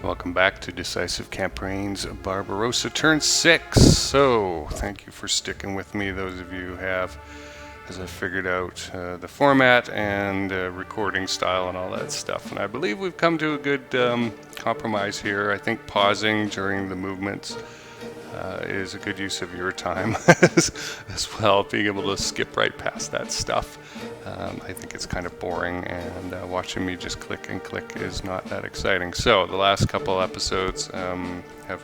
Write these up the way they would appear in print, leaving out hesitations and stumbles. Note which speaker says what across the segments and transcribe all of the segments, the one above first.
Speaker 1: Welcome back to Decisive Campaigns Barbarossa turn 6. So, thank you for sticking with me, those of you who have, as I figured out the format and recording style and all that stuff. And I believe we've come to a good compromise here. I think pausing during the movements is a good use of your time as well, being able to skip right past that stuff. I think it's kind of boring, and watching me just click and click is not that exciting. So the last couple episodes have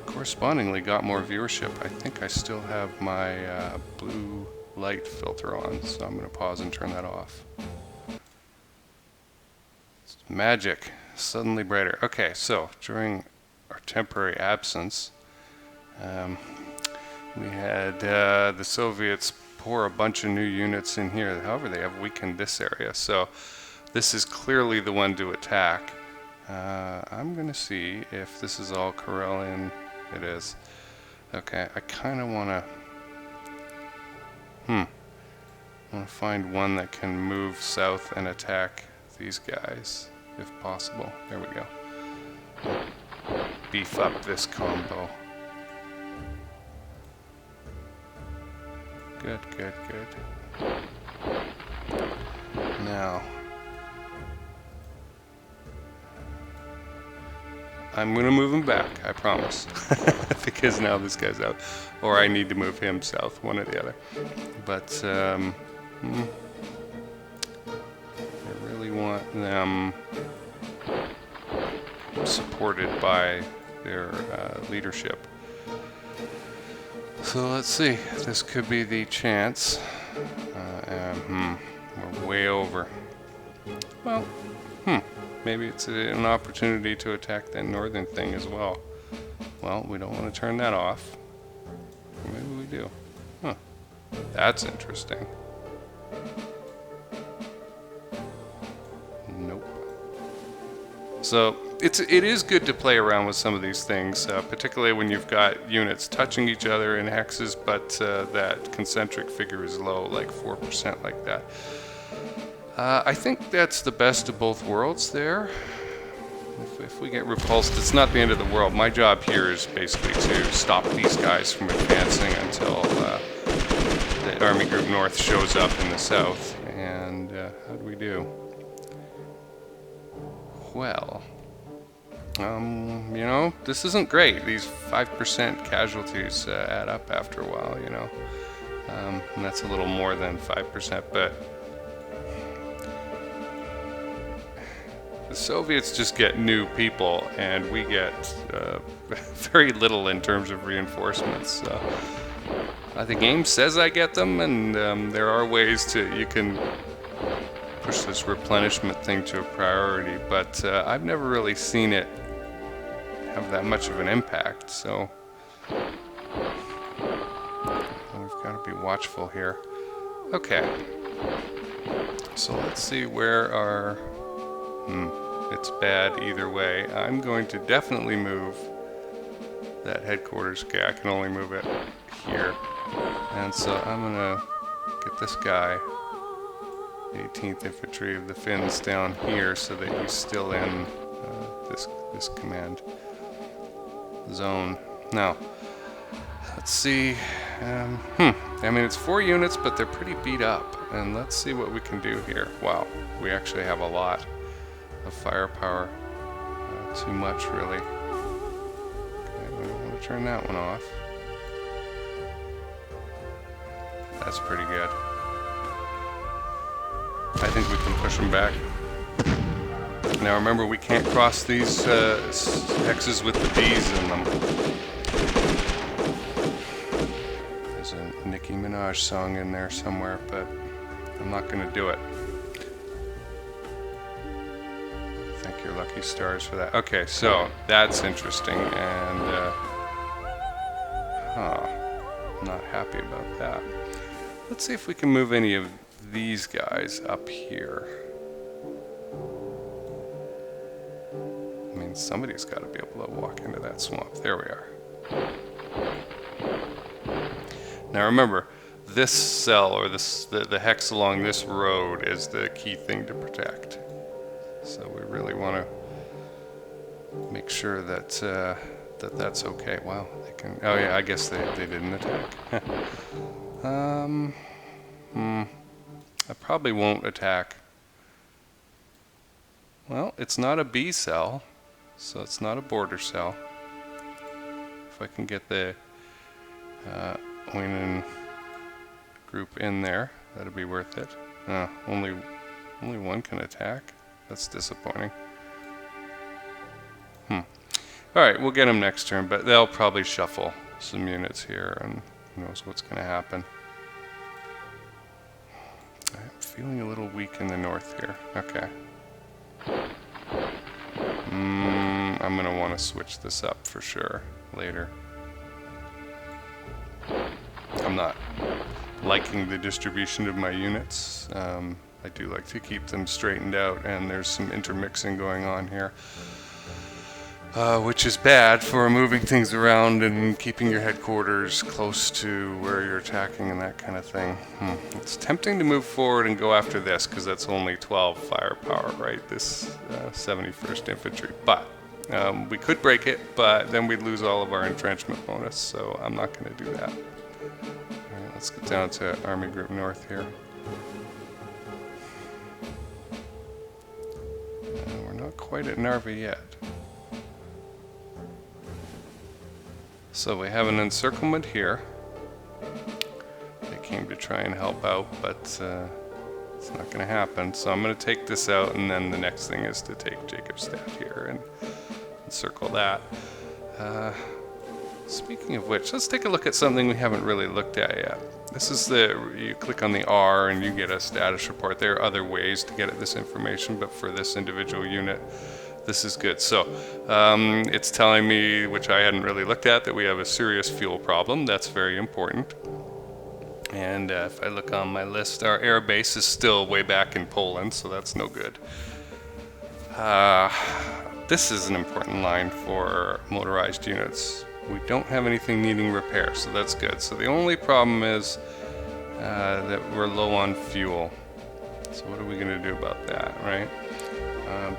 Speaker 1: correspondingly got more viewership. I think I still have my blue light filter on, so I'm going to pause and turn that off. It's magic, suddenly brighter. Okay, so during our temporary absence, we had the Soviets pour a bunch of new units in here. However, they have weakened this area, so this is clearly the one to attack. I'm going to see if this is all Karelian. It is. Okay, I kind of want to find one that can move south and attack these guys, if possible. There we go. Beef up this combo. Good, good, good. Now, I'm going to move him back, I promise. Because now this guy's out. Or I need to move him south, one or the other. But, I really want them supported by their leadership. So let's see, this could be the chance. We're way over. Well, maybe it's an opportunity to attack that northern thing as well. Well, we don't want to turn that off. Or maybe we do. Huh, that's interesting. Nope. So it is good to play around with some of these things, particularly when you've got units touching each other in hexes, but that concentric figure is low, like 4% like that. I think that's the best of both worlds there. If we get repulsed, it's not the end of the world. My job here is basically to stop these guys from advancing until the Army Group North shows up in the south. And how do we do? Well, you know, this isn't great. These 5% casualties add up after a while, you know. And that's a little more than 5%, but the Soviets just get new people, and we get very little in terms of reinforcements. The game says I get them, and there are ways you can push this replenishment thing to a priority, but I've never really seen it have that much of an impact, so we've got to be watchful here. Okay, so let's see where our it's bad either way. I'm going to definitely move that headquarters. Okay, I can only move it here, and so I'm gonna get this guy, 18th Infantry of the Finns, down here so that he's still in this command zone. Now, let's see. I mean, it's 4 units, but they're pretty beat up. And let's see what we can do here. Wow, we actually have a lot of firepower. Too much, really. Okay, we don't want to turn that one off. That's pretty good. I think we can push them back. Now remember, we can't cross these hexes with the D's in them. There's a Nicki Minaj song in there somewhere, but I'm not going to do it. Thank your lucky stars for that. Okay, so that's interesting, and I'm not happy about that. Let's see if we can move any of these guys up here. I mean, somebody's got to be able to walk into that swamp. There we are. Now remember, this cell, or the hex along this road, is the key thing to protect. So we really want to make make sure that that's okay. Wow, they can. Oh yeah, I guess they didn't attack. I probably won't attack. Well, it's not a B cell, so it's not a border cell. If I can get the Oinen group in there, that'll be worth it. Only one can attack. That's disappointing. Alright, we'll get them next turn, but they'll probably shuffle some units here, and who knows what's going to happen. I'm feeling a little weak in the north here. Okay. I'm going to want to switch this up for sure later. I'm not liking the distribution of my units. I do like to keep them straightened out, and there's some intermixing going on here. Which is bad for moving things around and keeping your headquarters close to where you're attacking and that kind of thing. It's tempting to move forward and go after this because that's only 12 firepower, right? This 71st Infantry. But we could break it, but then we'd lose all of our entrenchment bonus, so I'm not going to do that. Alright, let's get down to Army Group North here. We're not quite at Narva yet. So we have an encirclement here. They came to try and help out, but it's not going to happen. So I'm going to take this out, and then the next thing is to take Jacobstadt here and encircle that. Speaking of which, let's take a look at something we haven't really looked at yet. This is you click on the R and you get a status report. There are other ways to get at this information, but for this individual unit, this is good. So it's telling me, which I hadn't really looked at, that we have a serious fuel problem. That's very important. And if I look on my list, our air base is still way back in Poland, so that's no good. This is an important line for motorized units. We don't have anything needing repair, so that's good. So the only problem is that we're low on fuel. So what are we going to do about that, right?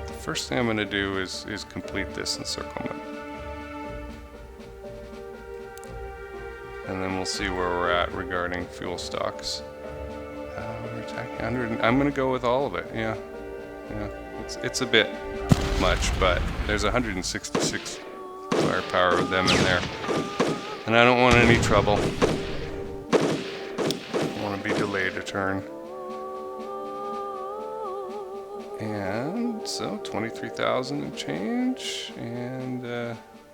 Speaker 1: The first thing I'm going to do is complete this encirclement. And then we'll see where we're at regarding fuel stocks. We're attacking 100. I'm going to go with all of it, yeah. It's a bit much, but there's 166 firepower of them in there. And I don't want any trouble. I want to be delayed a turn. And so 23,000 and change, and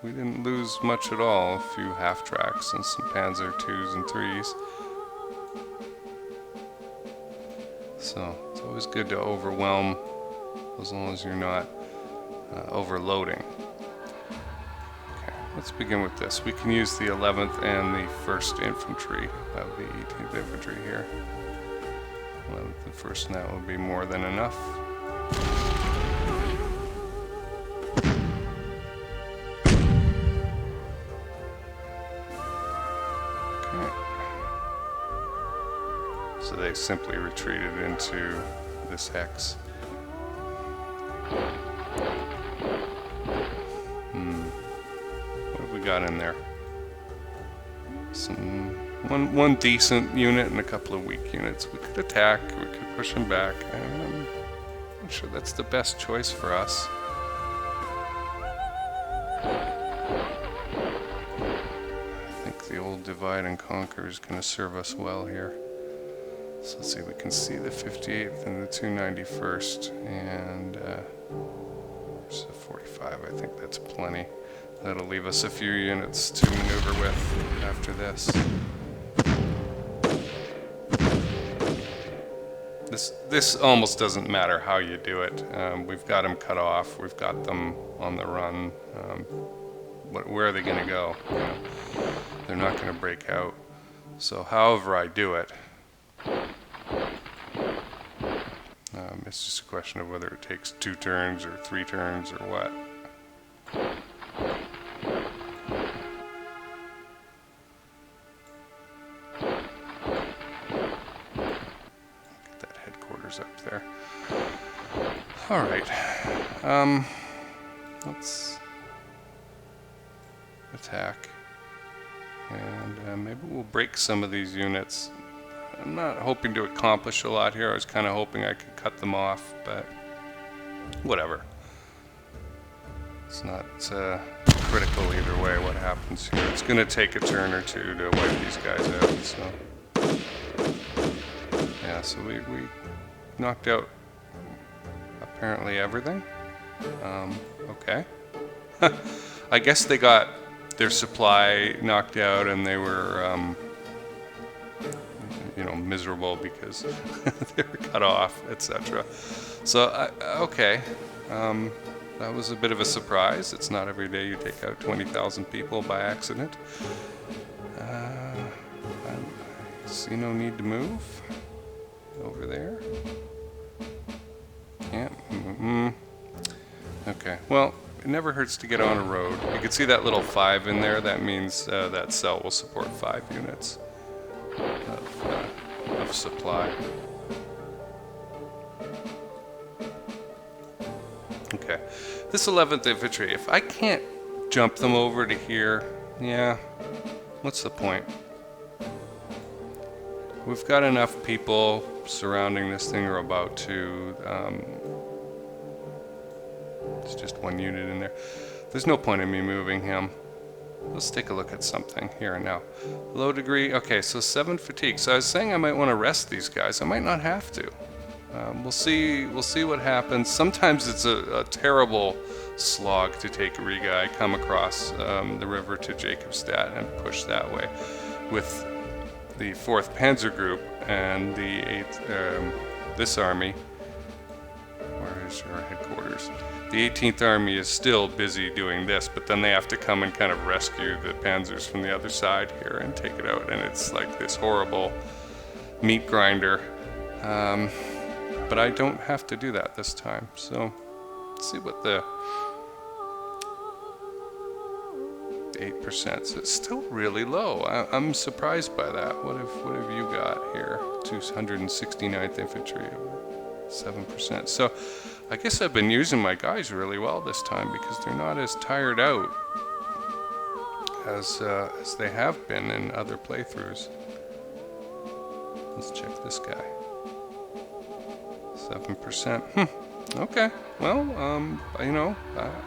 Speaker 1: we didn't lose much at all. A few half tracks and some Panzer 2s and 3s. So it's always good to overwhelm as long as you're not overloading. Okay, let's begin with this. We can use the 11th and the 1st Infantry of the 18th Infantry here. 11th and 1st, and that will be more than enough. Okay. So they simply retreated into this hex. What have we got in there? One decent unit and a couple of weak units. We could attack, we could push them back. I'm not sure that's the best choice for us. I think the old divide and conquer is going to serve us well here. So let's see, we can see the 58th and the 291st, and there's a 45. I think that's plenty. That'll leave us a few units to maneuver with after this. This almost doesn't matter how you do it. We've got them cut off. We've got them on the run. Where are they going to go? You know, they're not going to break out. So however I do it, it's just a question of whether it takes 2 turns or 3 turns or what. Get that headquarters up there. All right. Let's attack. And maybe we'll break some of these units. I'm not hoping to accomplish a lot here. I was kind of hoping I could cut them off, but whatever. It's not critical either way what happens here. It's going to take a turn or two to wipe these guys out. So yeah, so we knocked out apparently everything. Okay. I guess they got their supply knocked out and they were, you know, miserable because they were cut off, etc. So, okay. That was a bit of a surprise. It's not every day you take out 20,000 people by accident. I see no need to move over there. Can't. Okay, well, it never hurts to get on a road. You can see that little 5 in there. That means that cell will support 5 units of supply. Okay, this 11th Infantry, if I can't jump them over to here, yeah, what's the point? We've got enough people surrounding this thing, or about to. It's just one unit in there. There's no point in me moving him. Let's take a look at something here and now. Low degree, okay, so 7 fatigue. So I was saying I might want to rest these guys. I might not have to. We'll see what happens. Sometimes it's a terrible slog to take Riga. I come across the river to Jacobstadt and push that way with the 4th Panzer Group and the 8th, this army. Where is your headquarters? The 18th Army is still busy doing this, but then they have to come and kind of rescue the panzers from the other side here and take it out, and it's like this horrible meat grinder. But I don't have to do that this time, so let's see what the 8%. So it's still really low. I'm surprised by that. What have you got here? 269th Infantry, 7%. So I guess I've been using my guys really well this time because they're not as tired out as they have been in other playthroughs. Let's check this guy. 7%. Okay. Well, you know,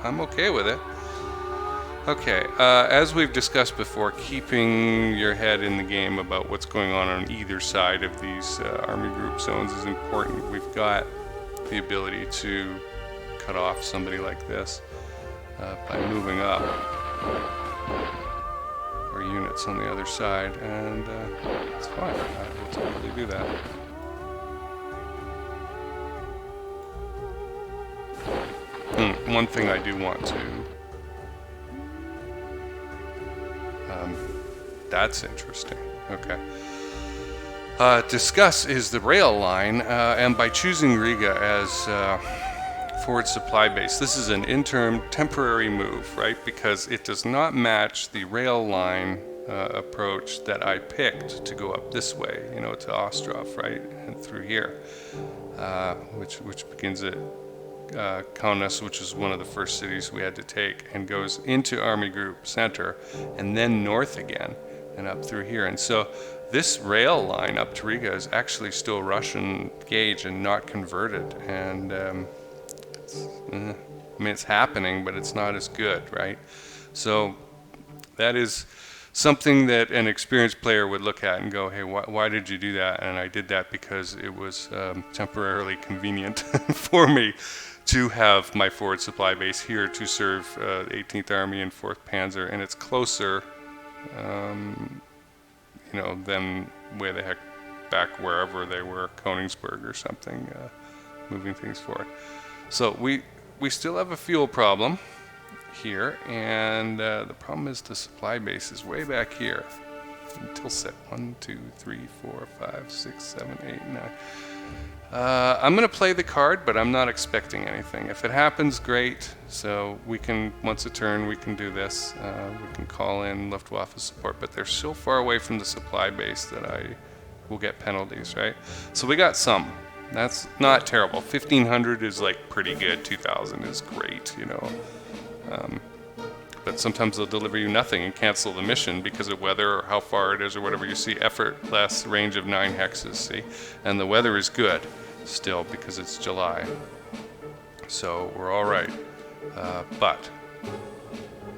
Speaker 1: I'm okay with it. Okay. As we've discussed before, keeping your head in the game about what's going on either side of these army group zones is important. We've got the ability to cut off somebody like this by moving up our units on the other side, and it's fine. I will totally do that. One thing I do want to that's interesting. Okay. Discuss is the rail line, and by choosing Riga as forward supply base, this is an interim temporary move, right? Because it does not match the rail line approach that I picked to go up this way, you know, to Ostrov, right, and through here, which begins at Kaunas, which is one of the first cities we had to take, and goes into Army Group Center, and then north again, and up through here. And so this rail line up to Riga is actually still Russian gauge and not converted. And I mean, it's happening, but it's not as good, right? So that is something that an experienced player would look at and go, hey, why did you do that? And I did that because it was temporarily convenient for me to have my forward supply base here to serve 18th Army and 4th Panzer, and it's closer, you know, than way the heck back wherever they were, Königsberg or something, moving things forward. So we still have a fuel problem here, and the problem is the supply base is way back here. Until set 1, 2, 3, 4, 5, 6, 7, 8, 9. I'm going to play the card, but I'm not expecting anything. If it happens, great. So we can, once a turn, we can do this. We can call in Luftwaffe support, but they're so far away from the supply base that I will get penalties, right? So we got some. That's not terrible. 1,500 is like pretty good. 2,000 is great, you know. but sometimes they'll deliver you nothing and cancel the mission because of weather or how far it is or whatever. You see effort less, range of 9 hexes, see? And the weather is good still because it's July. So we're all right.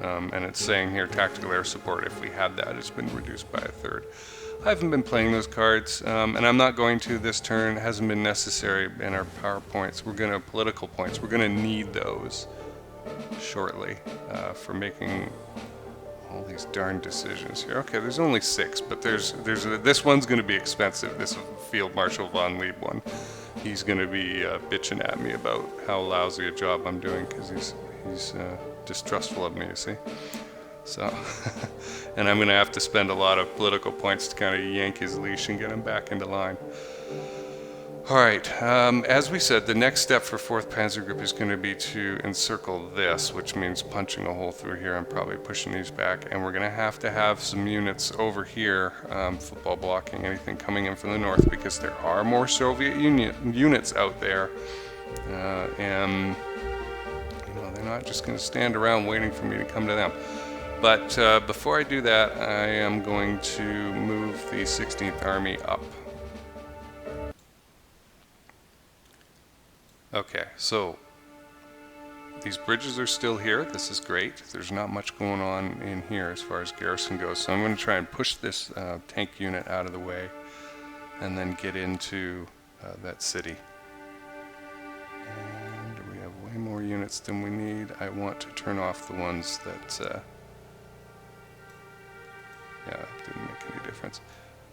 Speaker 1: And it's saying here tactical air support, if we had that, it's been reduced by a third. I haven't been playing those cards, and I'm not going to this turn. It hasn't been necessary in our power points. Political points, we're gonna need those shortly for making all these darn decisions here. Okay, there's only 6, but this one's gonna be expensive, this Field Marshal von Lieb one. He's gonna be bitching at me about how lousy a job I'm doing because he's distrustful of me, you see. So, and I'm going to have to spend a lot of political points to kind of yank his leash and get him back into line. All right, as we said, the next step for 4th Panzer Group is going to be to encircle this, which means punching a hole through here and probably pushing these back. And we're going to have some units over here, football blocking anything coming in from the north, because there are more Soviet Union units out there. And they're not just going to stand around waiting for me to come to them. But before I do that, I am going to move the 16th Army up. Okay, so these bridges are still here. This is great. There's not much going on in here as far as garrison goes. So I'm going to try and push this tank unit out of the way and then get into that city. And we have way more units than we need. I want to turn off the ones that... yeah, it didn't make any difference.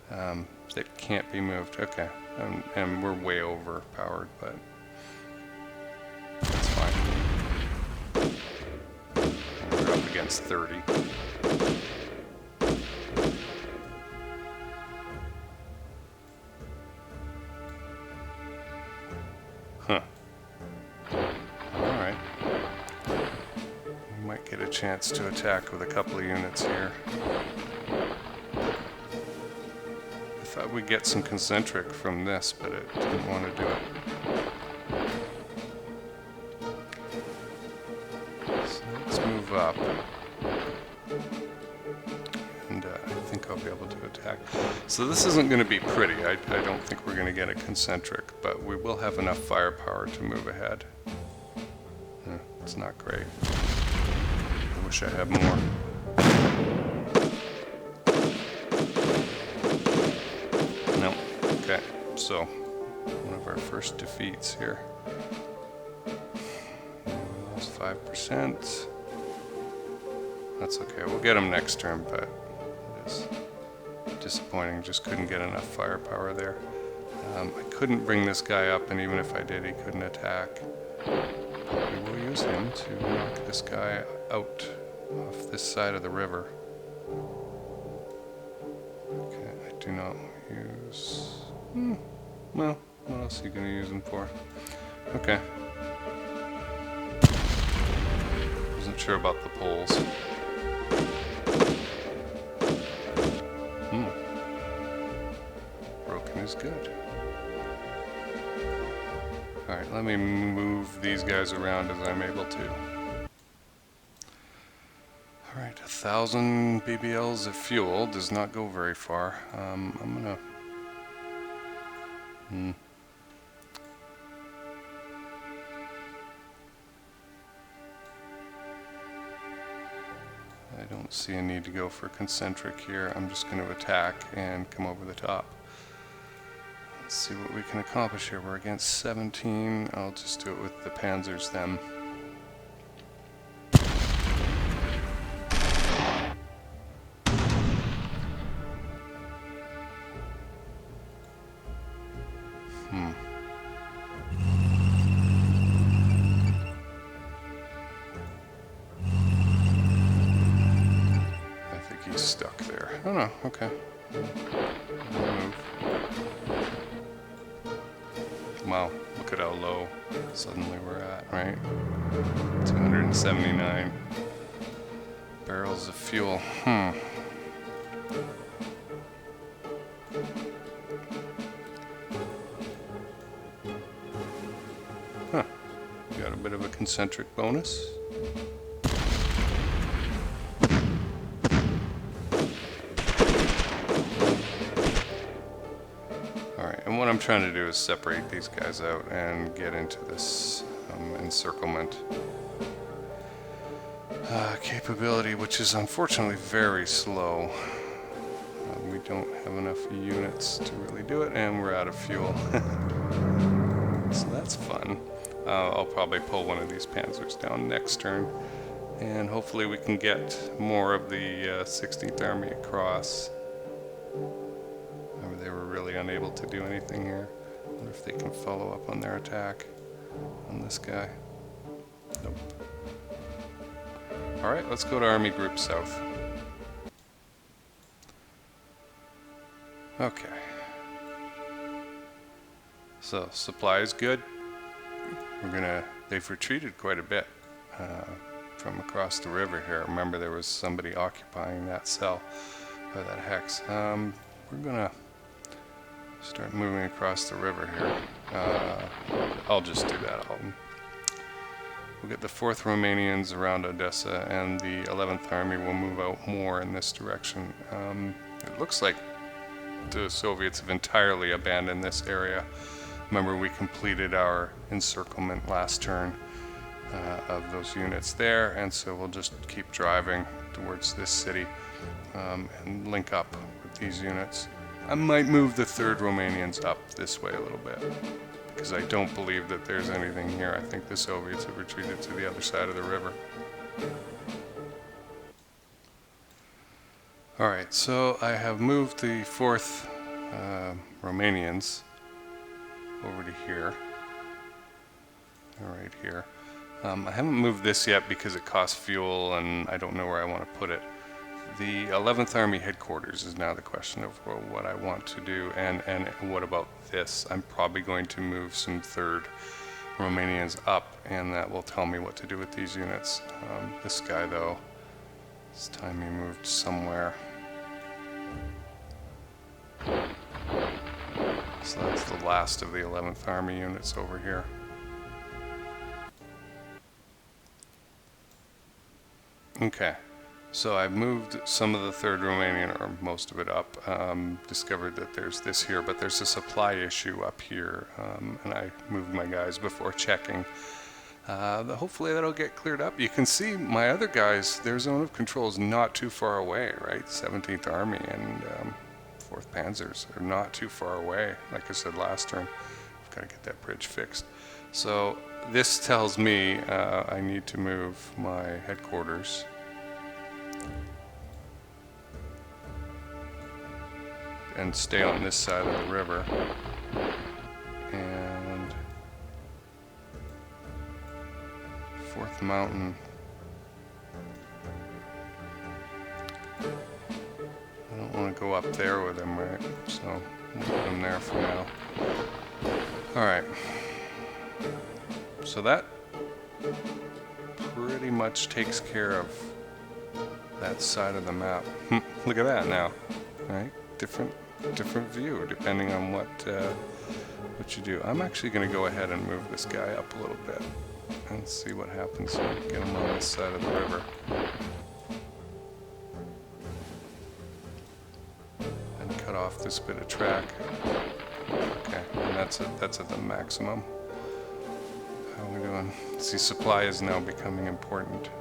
Speaker 1: That can't be moved. Okay, and we're way overpowered, but that's fine. We're up against 30. Huh. Alright. We might get a chance to attack with a couple of units here. I thought we'd get some concentric from this, but it didn't want to do it. So let's move up. And I think I'll be able to attack. So this isn't going to be pretty. I don't think we're going to get a concentric, but we will have enough firepower to move ahead. It's not great. I wish I had more. No. Okay, so one of our first defeats here. That's 5%. That's okay. We'll get him next turn, but it is disappointing. Just couldn't get enough firepower there. I couldn't bring this guy up, and even if I did, he couldn't attack. But we will use him to knock this guy out off this side of the river. Okay, I do not use... well, what else are you going to use him for? Okay. Wasn't sure about the poles. Broken is good. Alright, let me move these guys around as I'm able to. Alright, 1,000 BBLs of fuel does not go very far. I'm gonna... I don't see a need to go for concentric here. I'm just going to attack and come over the top. Let's see what we can accomplish here. We're against 17. I'll just do it with the panzers then. I think he's stuck there. Oh no, okay. Move. Wow, look at how low suddenly we're at, right? 279 barrels of fuel. Huh. Got a bit of a concentric bonus. I'm trying to do is separate these guys out and get into this encirclement capability, which is unfortunately very slow. We don't have enough units to really do it, and we're out of fuel. So that's fun. I'll probably pull one of these panzers down next turn, and hopefully we can get more of the 16th Army across. They were really unable to do anything here. I wonder if they can follow up on their attack on this guy. Nope. Alright, let's go to Army Group South. Okay. So, supply is good. They've retreated quite a bit from across the river here. Remember, there was somebody occupying that cell, or that hex. We're gonna start moving across the river here. I'll just do that. We'll get the 4th Romanians around Odessa, and the 11th Army will move out more in this direction. It looks like the Soviets have entirely abandoned this area. Remember, we completed our encirclement last turn of those units there, and so we'll just keep driving towards this city and link up with these units. I might move the 3rd Romanians up this way a little bit, because I don't believe that there's anything here. I think the Soviets have retreated to the other side of the river. Alright, so I have moved the 4th Romanians over to here. Right here. I haven't moved this yet because it costs fuel and I don't know where I want to put it. The 11th Army headquarters is now the question of what I want to do, and what about this? I'm probably going to move some 3rd Romanians up, and that will tell me what to do with these units. This guy, though, it's time he moved somewhere. So that's the last of the 11th Army units over here. Okay. So I've moved some of the 3rd Romanian, or most of it, up. Discovered that there's this here, but there's a supply issue up here, and I moved my guys before checking. Hopefully that'll get cleared up. You can see my other guys, their zone of control is not too far away, right? 17th Army and 4th Panzers are not too far away. Like I said last turn, I've got to get that bridge fixed. So this tells me I need to move my headquarters and stay on this side of the river, and 4th Mountain, I don't want to go up there with him, right? So we'll put him there for now. Alright, so that pretty much takes care of that side of the map. Look at that now, right? Different view depending on what you do. I'm actually going to go ahead and move this guy up a little bit and see what happens when we get him on this side of the river. And cut off this bit of track. Okay, and that's at the maximum. How are we doing? See, supply is now becoming important.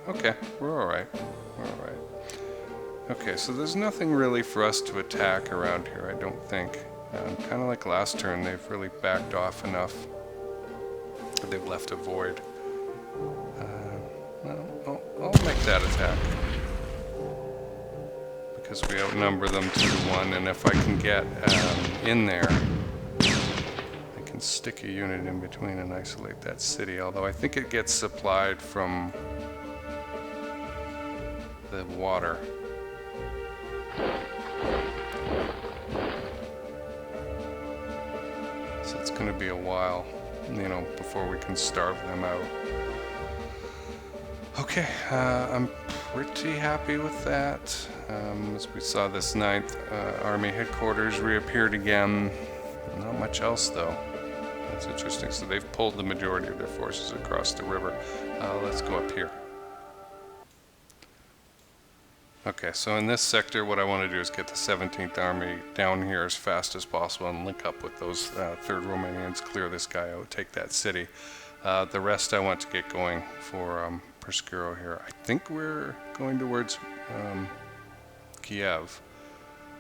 Speaker 1: Okay, we're alright. We're alright. Okay, so there's nothing really for us to attack around here, I don't think. Kind of like last turn, they've really backed off enough. They've left a void. Well, I'll make that attack, because we outnumber them 2-1, and if I can get in there, I can stick a unit in between and isolate that city, although I think it gets supplied from the water. So it's going to be a while, before we can starve them out. Okay, I'm pretty happy with that. As we saw, this 9th Army headquarters reappeared again. Not much else, though. That's interesting. So they've pulled the majority of their forces across the river. Let's go up here. Okay, so in this sector, what I want to do is get the 17th Army down here as fast as possible and link up with those 3rd Romanians, clear this guy out, take that city. The rest I want to get going for Perscuro here. I think we're going towards Kiev,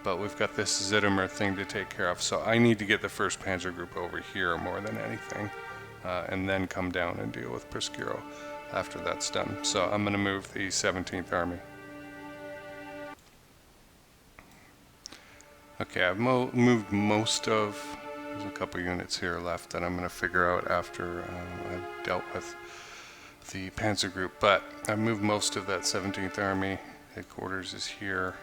Speaker 1: but we've got this Zhytomyr thing to take care of, so I need to get the 1st Panzer Group over here more than anything, and then come down and deal with Perscuro after that's done. So I'm going to move the 17th Army. Okay, I've moved most of, there's a couple units here left that I'm going to figure out after I've dealt with the Panzer Group, but I've moved most of that 17th Army. Headquarters is here.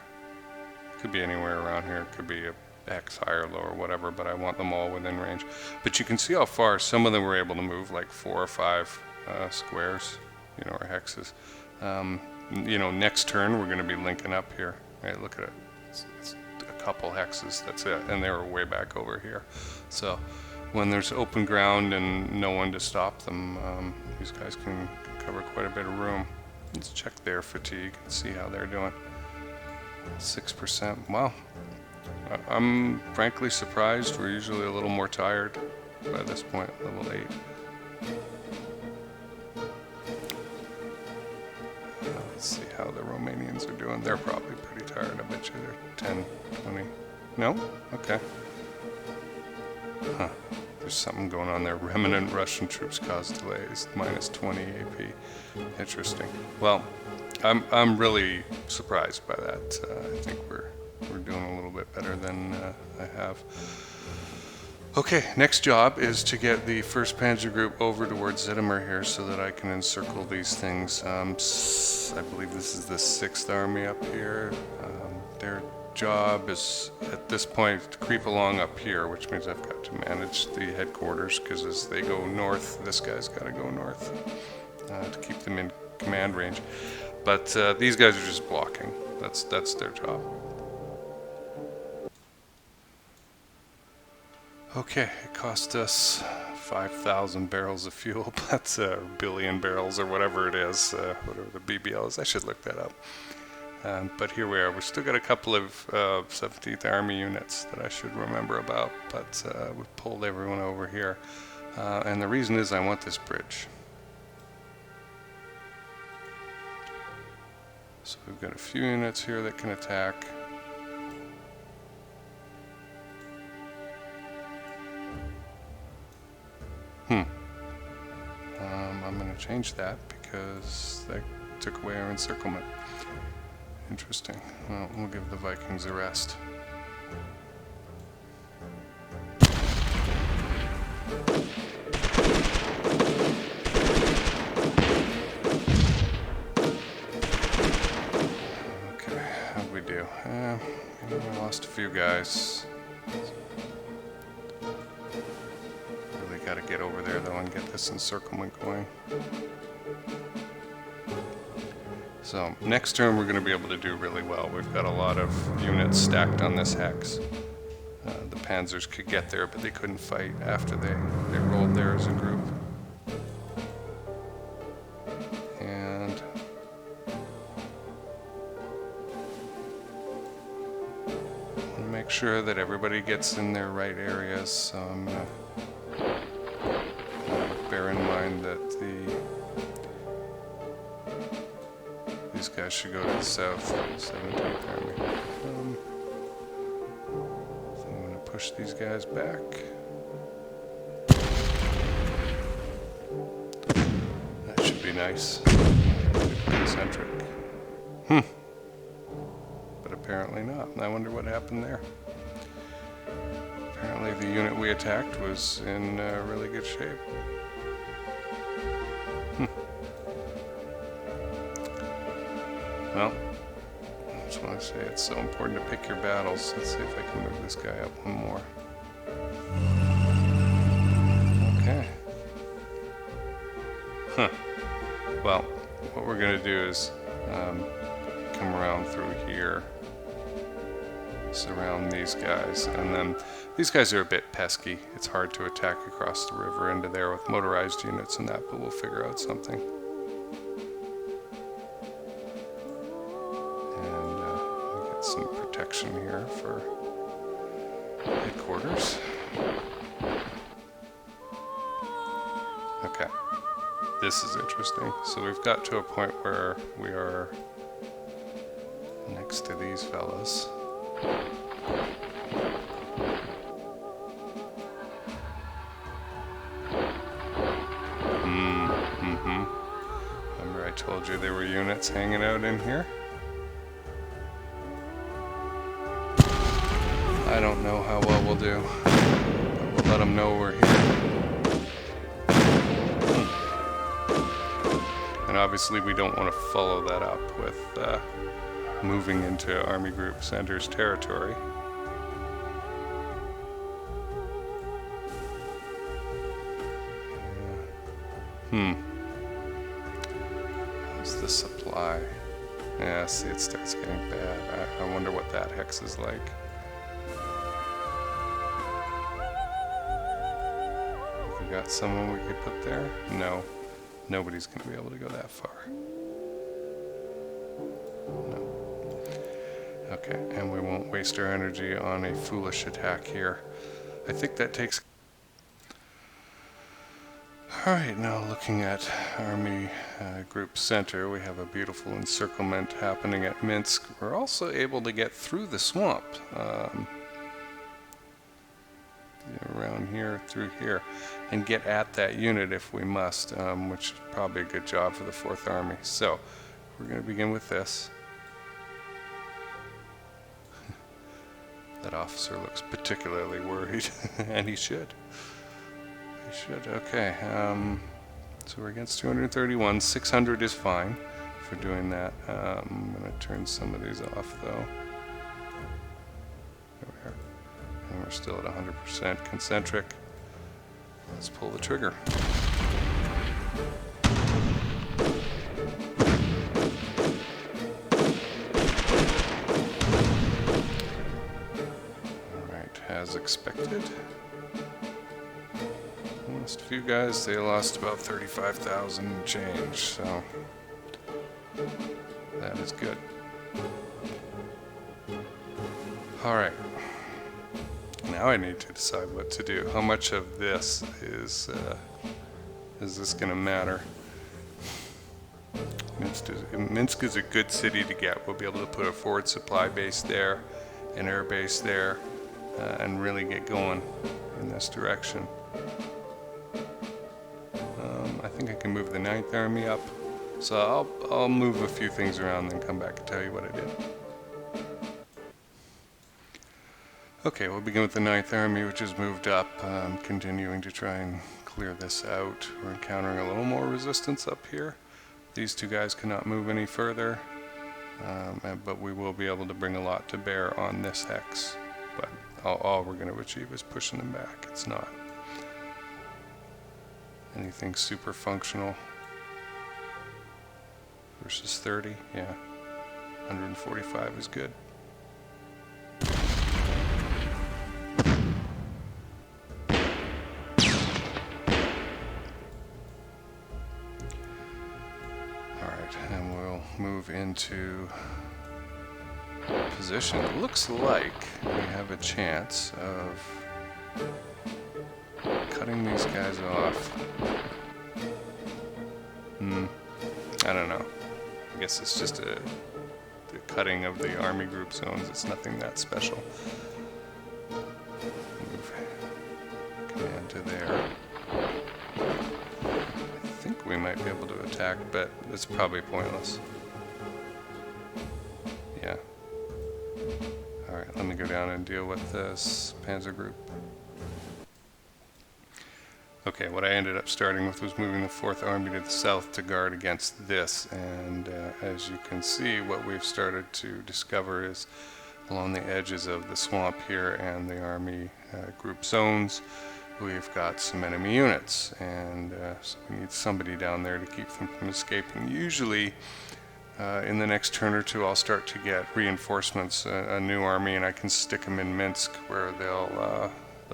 Speaker 1: Could be anywhere around here. It could be a X higher, lower, whatever, but I want them all within range. But you can see how far some of them were able to move, like 4 or 5 squares, you know, or hexes. You know, next turn we're going to be linking up here. Right, look at it. It's couple hexes, that's it, and they were way back over here. So when there's open ground and no one to stop them, these guys can cover quite a bit of room. Let's check their fatigue and see how they're doing. 6%. Wow. I'm frankly surprised. We're usually a little more tired by this point, level 8. Let's see how the Romanians are doing. They're probably pretty tired. I bet you they're 10, 20. No? Okay. Huh. There's something going on there. Remnant Russian troops cause delays. Minus 20 AP. Interesting. Well, I'm really surprised by that. I think we're doing a little bit better than I have. Okay, next job is to get the 1st Panzer Group over towards Zhytomyr here so that I can encircle these things. I believe this is the 6th Army up here. Their job is, at this point, to creep along up here, which means I've got to manage the headquarters, because as they go north, this guy's got to go north to keep them in command range. But these guys are just blocking. That's their job. Okay, it cost us 5,000 barrels of fuel. That's a billion barrels or whatever it is, whatever the BBL is. I should look that up. But here we are. We've still got a couple of 17th Army units that I should remember about, but we've pulled everyone over here. And the reason is I want this bridge. So we've got a few units here that can attack. I'm going to change that because that took away our encirclement. Interesting. Well, we'll give the Vikings a rest. Okay, how'd we do? We lost a few guys. Really got to get over there though and get this encirclement going. So next turn we're going to be able to do really well. We've got a lot of units stacked on this hex. The panzers could get there, but they couldn't fight after they rolled there as a group. And I want to make sure that everybody gets in their right areas. So I'm going to bear in mind that these guys should go to the south, 17th Army. So I'm going to push these guys back. That should be nice. Concentric. But apparently not. I wonder what happened there. Apparently the unit we attacked was in really good shape. Well, that's why I say it's so important to pick your battles. Let's see if I can move this guy up one more. Okay. Well, what we're going to do is come around through here, surround these guys, and then these guys are a bit pesky. It's hard to attack across the river into there with motorized units and that, but we'll figure out something. And some protection here for headquarters. Okay, this is interesting. So we've got to a point where we are next to these fellas. Remember I told you there were units hanging out in here? I don't know how well we'll do, but we'll let them know we're here. And obviously we don't want to follow that up with moving into Army Group Center's territory. How's the supply? Yeah, see, it starts getting bad. I wonder what that hex is like. We got someone we could put there? No. Nobody's going to be able to go that far. No. Okay, and we won't waste our energy on a foolish attack here. I think that takes... Alright, now looking at Army Group Center, we have a beautiful encirclement happening at Minsk. We're also able to get through the swamp. Around here, through here, and get at that unit if we must, which is probably a good job for the 4th Army. So, we're going to begin with this. That officer looks particularly worried, and he should. He should. Okay, so we're against 231. 600 is fine for doing that. I'm going to turn some of these off, though. And we're still at 100% concentric. Let's pull the trigger. Alright, as expected. Lost a few guys, they lost about 35,000 and change, so that is good. Alright. Now I need to decide what to do. How much of this is this going to matter? Minsk is a good city to get. We'll be able to put a forward supply base there, an air base there, and really get going in this direction. I think I can move the 9th Army up. So I'll move a few things around and then come back and tell you what I did. Okay, we'll begin with the 9th Army, which has moved up, continuing to try and clear this out. We're encountering a little more resistance up here. These two guys cannot move any further, but we will be able to bring a lot to bear on this hex. But all we're going to achieve is pushing them back. It's not anything super functional. Versus 30, yeah. 145 is good. And we'll move into position. It looks like we have a chance of cutting these guys off. I don't know. I guess it's just the cutting of the army group zones. It's nothing that special. Move command to there. I think we might be able to attack, but it's probably pointless. Yeah. Alright, let me go down and deal with this panzer group. Okay, what I ended up starting with was moving the 4th Army to the south to guard against this, and as you can see, what we've started to discover is along the edges of the swamp here and the Army group zones, we've got some enemy units, and so we need somebody down there to keep them from escaping. Usually, in the next turn or two, I'll start to get reinforcements, a new army, and I can stick them in Minsk where they'll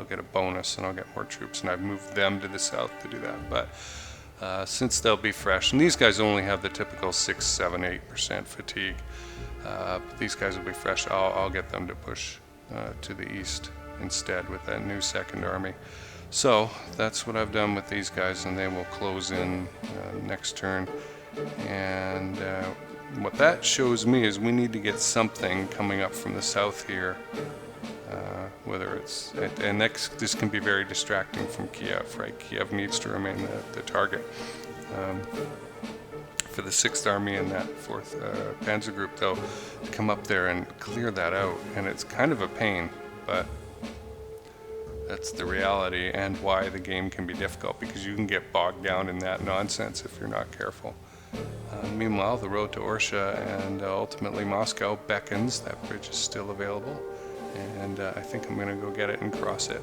Speaker 1: get a bonus and I'll get more troops, and I've moved them to the south to do that. But since they'll be fresh, and these guys only have the typical 6, 7, 8% fatigue, But these guys will be fresh. I'll get them to push to the east instead with that new second army. So that's what I've done with these guys, and they will close in next turn. And what that shows me is we need to get something coming up from the south here. Whether it's, and this can be very distracting from Kiev, right? Kiev needs to remain the target. For the 6th Army and that 4th Panzer Group, though, to come up there and clear that out, and it's kind of a pain, but that's the reality and why the game can be difficult, because you can get bogged down in that nonsense if you're not careful. Meanwhile, the road to Orsha and ultimately Moscow beckons. That bridge is still available, and I think I'm going to go get it and cross it.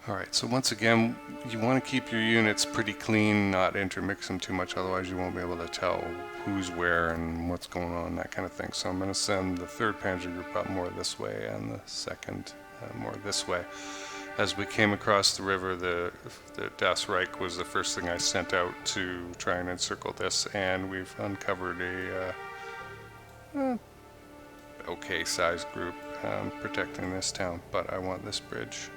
Speaker 1: Alright, so once again, you want to keep your units pretty clean, not intermix them too much, otherwise you won't be able to tell who's where and what's going on, that kind of thing. So I'm going to send the 3rd Panzer Group up more this way and the 2nd more this way. As we came across the river, the Das Reich was the first thing I sent out to try and encircle this, and we've uncovered a okay sized group protecting this town, but I want this bridge.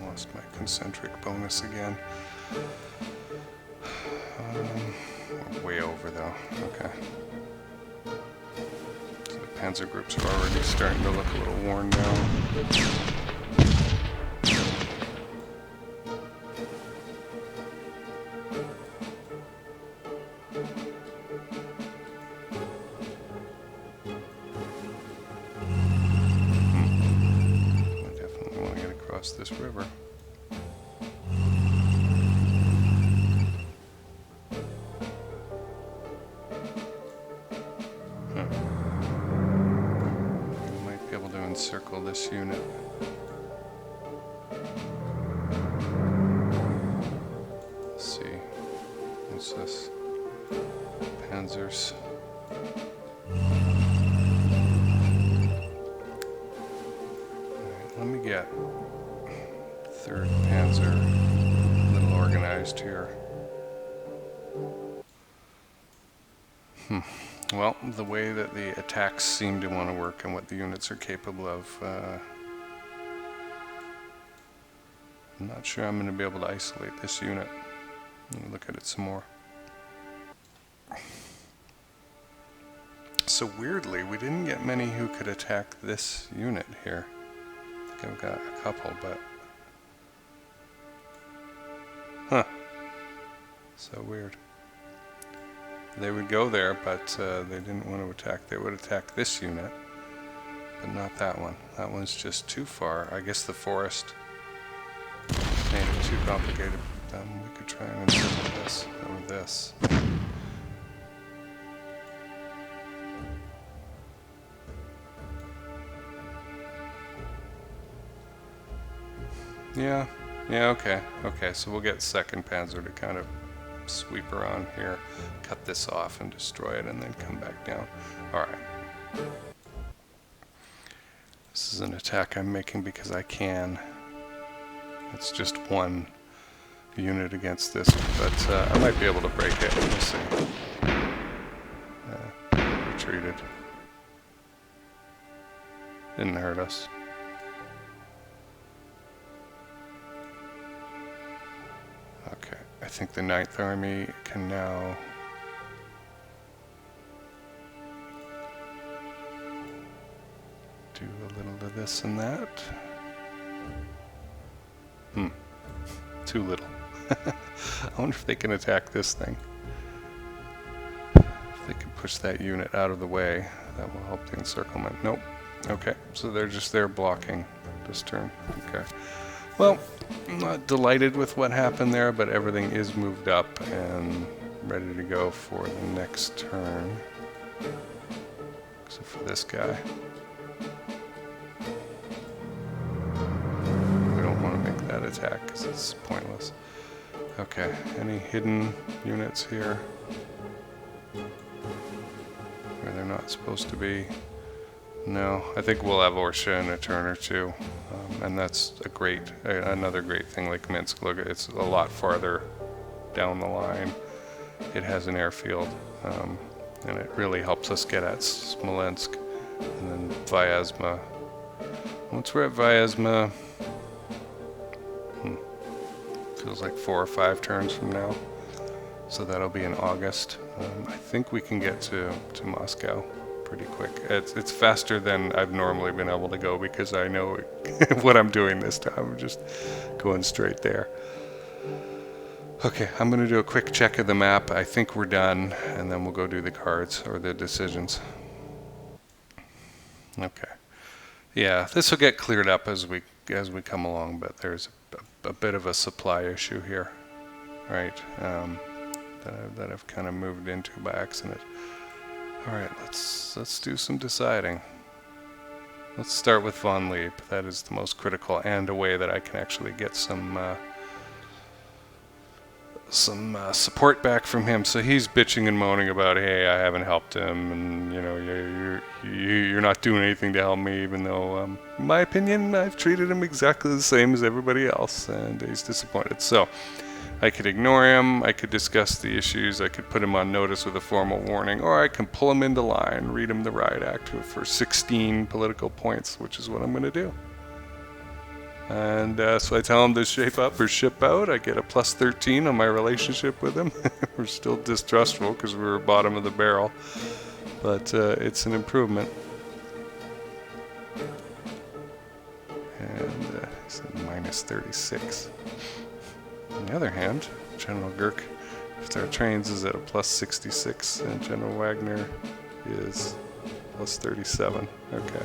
Speaker 1: Lost my concentric bonus again. Way over though. Okay. So the panzer groups are already starting to look a little worn down. This river. Might be able to encircle this unit. Let's see. What's this? Panzers. Alright, let me get 3rd Panzer, a little organized here. Well, the way that the attacks seem to want to work and what the units are capable of, I'm not sure I'm going to be able to isolate this unit. Let me look at it some more. So weirdly, we didn't get many who could attack this unit here. I think I've got a couple, but huh. So weird. They would go there, but they didn't want to attack. They would attack this unit, but not that one. That one's just too far. I guess the forest made it too complicated. We could try and encircle this or this. Yeah, okay, so we'll get 2nd Panzer to kind of sweep around here, cut this off and destroy it, and then come back down. Alright. This is an attack I'm making because I can. It's just one unit against this, but I might be able to break it. We'll see. Retreated. Didn't hurt us. Okay, I think the 9th Army can now do a little of this and that. Too little. I wonder if they can attack this thing. If they can push that unit out of the way, that will help the encirclement. Nope. Okay, so they're just there blocking this turn. Okay. Well, I'm not delighted with what happened there, but everything is moved up and ready to go for the next turn. Except for this guy. We don't want to make that attack because it's pointless. Okay, any hidden units here? not supposed to be. No, I think we'll have Orsha in a turn or two, and that's another great thing like Minsk. Look, it's a lot farther down the line. It has an airfield, and it really helps us get at Smolensk, and then Vyazma. Once we're at Vyazma, feels like 4 or 5 turns from now, so that'll be in August. I think we can get to Moscow pretty quick. It's faster than I've normally been able to go because I know what I'm doing this time. I'm just going straight there. Okay, I'm going to do a quick check of the map. I think we're done, and then we'll go do the cards or the decisions. Okay. Yeah, this will get cleared up as we come along, but there's a bit of a supply issue here, right? That I've kind of moved into by accident. All right, let's do some deciding. Let's start with Von Lieb. That is the most critical, and a way that I can actually get some support back from him. So he's bitching and moaning about, hey, I haven't helped him, and you know, you're not doing anything to help me, even though, in my opinion, I've treated him exactly the same as everybody else, and he's disappointed. So I could ignore him, I could discuss the issues, I could put him on notice with a formal warning, or I can pull him into line, read him the riot act for 16 political points, which is what I'm going to do. And so I tell him to shape up or ship out. I get a plus 13 on my relationship with him. We're still distrustful because we were bottom of the barrel, but it's an improvement. And he's at minus 36. On the other hand, General Gurk, if our trains is at a plus 66, and General Wagner is plus 37. Okay.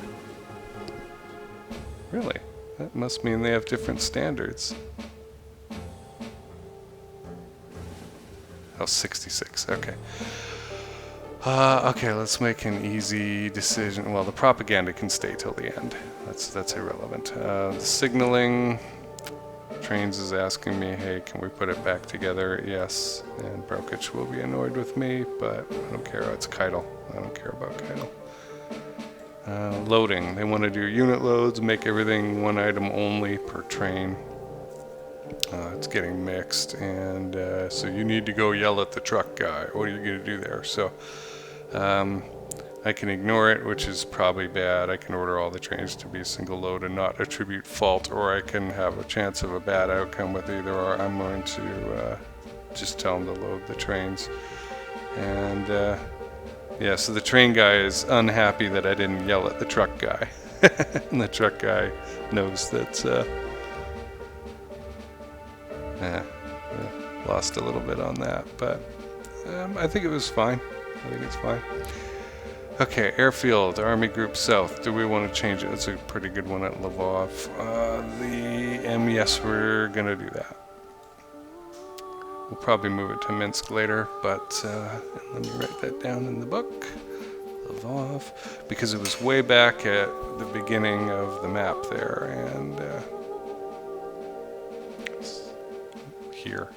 Speaker 1: Really? That must mean they have different standards. Oh, 66. Okay. Okay, let's make an easy decision. Well, the propaganda can stay till the end. That's irrelevant. The signaling. Trains is asking me, hey, can we put it back together? Yes. And Brokich will be annoyed with me, but I don't care. It's Keitel. I don't care about Keitel. Loading. They want to do unit loads, make everything one item only per train. It's getting mixed, and so you need to go yell at the truck guy. What are you going to do there? So I can ignore it, which is probably bad. I can order all the trains to be a single load and not attribute fault, or I can have a chance of a bad outcome with either or. I'm going to just tell them to load the trains. And yeah, so the train guy is unhappy that I didn't yell at the truck guy. And the truck guy knows that lost a little bit on that, but I think it was fine. I think it's fine. Okay, airfield, Army Group South. Do we want to change it? That's a pretty good one at Lvov. Yes, we're going to do that. We'll probably move it to Minsk later, but let me write that down in the book. Lvov, because it was way back at the beginning of the map there, and here.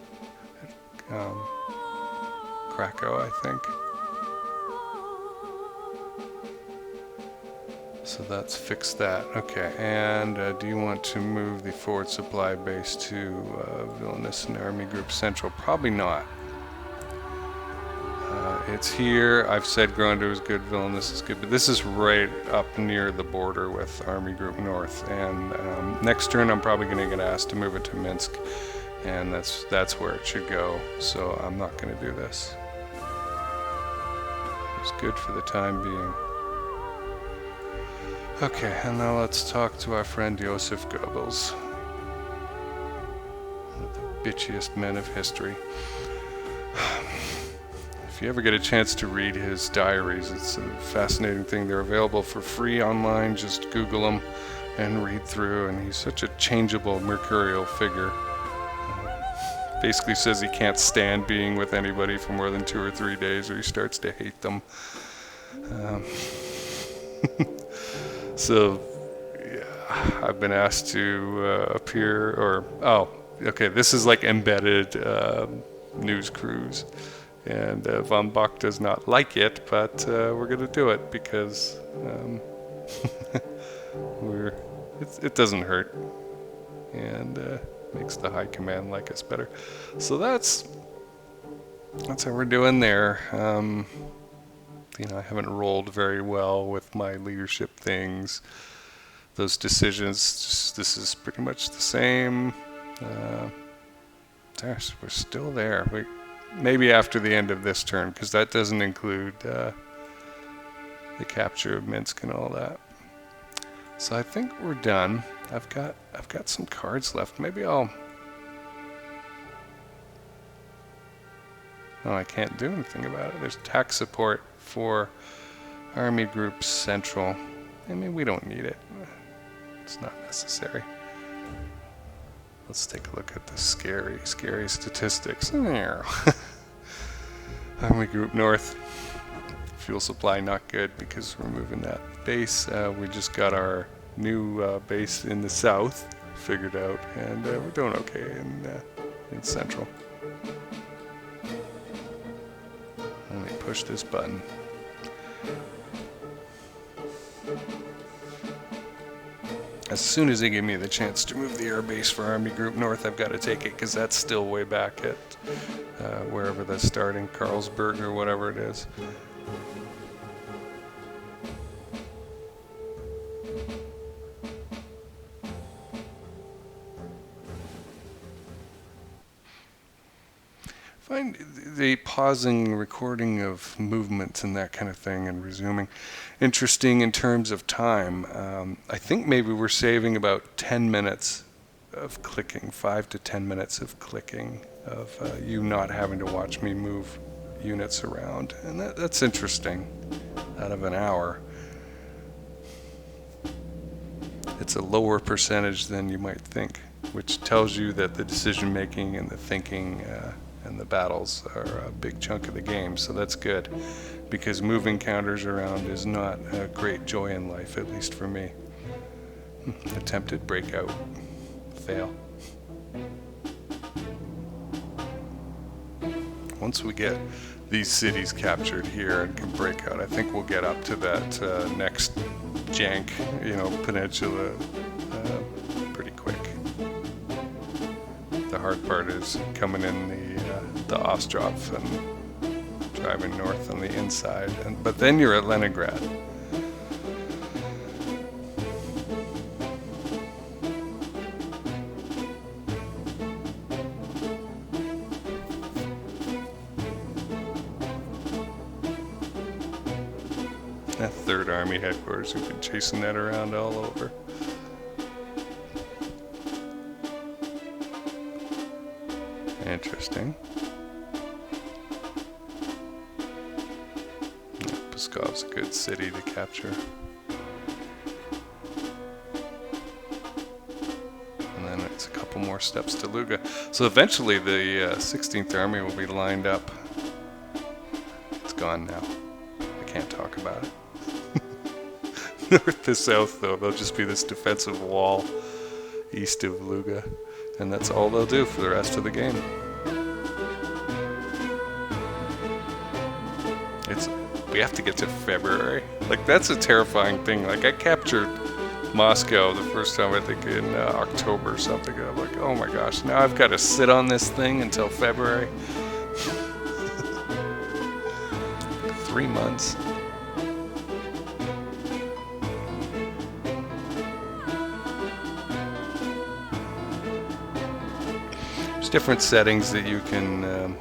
Speaker 1: Krakow, I think. So that's fixed that. Okay, and do you want to move the forward supply base to Vilnius and Army Group Central? Probably not. It's here. I've said Grondo is good, Vilnius is good, but this is right up near the border with Army Group North. And next turn, I'm probably going to get asked to move it to Minsk, and that's where it should go. So I'm not going to do this. It's good for the time being. Okay, and now let's talk to our friend Joseph Goebbels, one of the bitchiest men of history. If you ever get a chance to read his diaries, it's a fascinating thing. They're available for free online. Just Google them and read through, and he's such a changeable, mercurial figure. Basically says he can't stand being with anybody for more than 2 or 3 days, or he starts to hate them. So, yeah, I've been asked to appear, or, oh, okay, this is like embedded news crews. And von Bock does not like it, but we're going to do it because it doesn't hurt, and makes the high command like us better. So that's how we're doing there. I haven't rolled very well with my leadership things. Those decisions, this is pretty much the same. We're still there. Maybe after the end of this turn, because that doesn't include the capture of Minsk and all that. So I think we're done. I've got some cards left. Maybe I'll... Oh, I can't do anything about it. There's tax support for Army Group Central. I mean, we don't need it. It's not necessary. Let's take a look at the scary statistics. Army Group North. Fuel supply not good because we're moving that base. We just got our new base in the south figured out, and we're doing okay in Central. Let me push this button. As soon as they give me the chance to move the air base for Army Group North, I've got to take it, because that's still way back at wherever that's starting, Carlsberg or whatever it is. Find the pausing recording of movements and that kind of thing and resuming interesting in terms of time. I think maybe we're saving about 10 minutes of clicking, 5 to 10 minutes of clicking, of you not having to watch me move units around. And that's interesting out of an hour. It's a lower percentage than you might think, which tells you that the decision making and the thinking and the battles are a big chunk of the game. So that's good, because moving counters around is not a great joy in life, at least for me. Attempted breakout. Fail. Once we get these cities captured here and can break out, I think we'll get up to that next jank, peninsula pretty quick. The hard part is coming in the Ostrovs and driving north on the inside, but then you're at Leningrad. That 3rd Army headquarters, we've been chasing that around all over. Interesting. Pskov's a good city to capture. And then it's a couple more steps to Luga. So eventually the 16th Army will be lined up. It's gone now. I can't talk about it. North to south, though, there'll just be this defensive wall east of Luga, and that's all they'll do for the rest of the game. We have to get to February. Like, that's a terrifying thing. Like, I captured Moscow the first time, I think in October or something, and I'm like, oh my gosh, now I've got to sit on this thing until February. 3 months. There's different settings that you can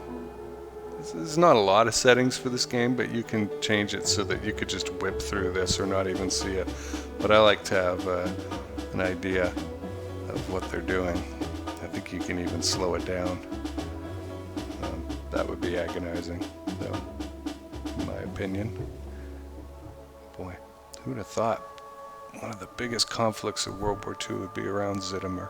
Speaker 1: there's not a lot of settings for this game, but you can change it so that you could just whip through this or not even see it. But I like to have an idea of what they're doing. I think you can even slow it down. That would be agonizing, though, in my opinion. Boy, who would have thought one of the biggest conflicts of World War II would be around Zhytomyr?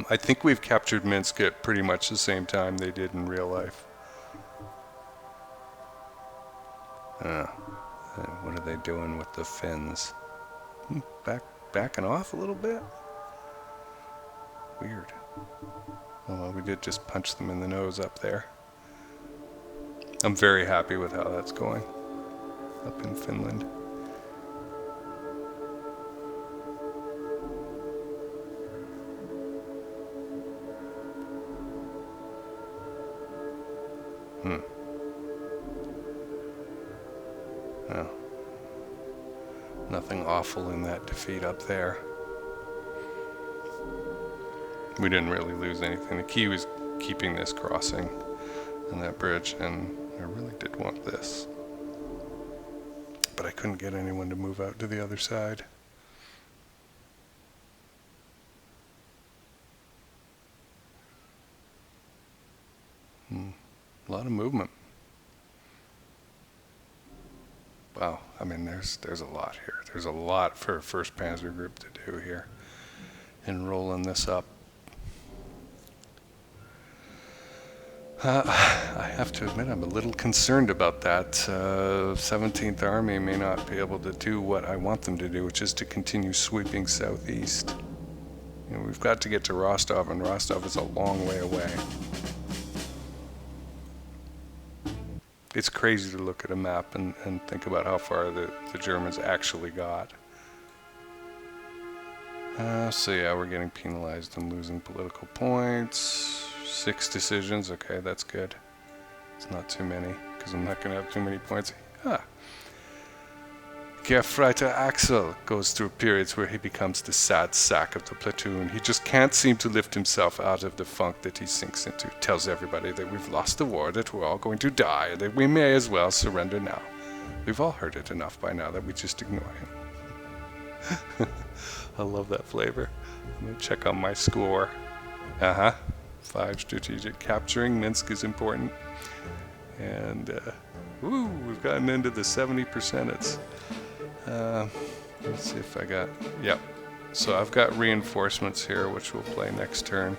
Speaker 1: I think we've captured Minsk at pretty much the same time they did in real life. What are they doing with the Finns? Backing off a little bit? Weird. Oh, well, we did just punch them in the nose up there. I'm very happy with how that's going up in Finland. Oh. Nothing awful in that defeat up there. We didn't really lose anything. The key was keeping this crossing and that bridge, and I really did want this. But I couldn't get anyone to move out to the other side. A lot of movement. Wow, I mean, there's a lot here. There's a lot for a 1st Panzer Group to do here in rolling this up. I have to admit, I'm a little concerned about that. 17th Army may not be able to do what I want them to do, which is to continue sweeping southeast. You know, we've got to get to Rostov, and Rostov is a long way away. It's crazy to look at a map and think about how far the Germans actually got. So yeah, we're getting penalized and losing political points. 6 decisions, okay, that's good. It's not too many, because I'm not going to have too many points. Gerfreiter Axel goes through periods where he becomes the sad sack of the platoon. He just can't seem to lift himself out of the funk that he sinks into. Tells everybody that we've lost the war, that we're all going to die, and that we may as well surrender now. We've all heard it enough by now that we just ignore him. I love that flavor. I'm going to check on my score. 5 strategic. Capturing Minsk is important. And, we've gotten into the 70%. Let's see if I got... Yep. So I've got reinforcements here, which we'll play next turn.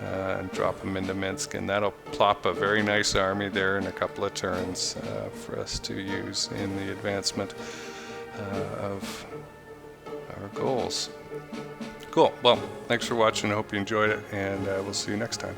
Speaker 1: And drop them into Minsk. And that'll plop a very nice army there in a couple of turns for us to use in the advancement of our goals. Cool. Well, thanks for watching. I hope you enjoyed it, and we'll see you next time.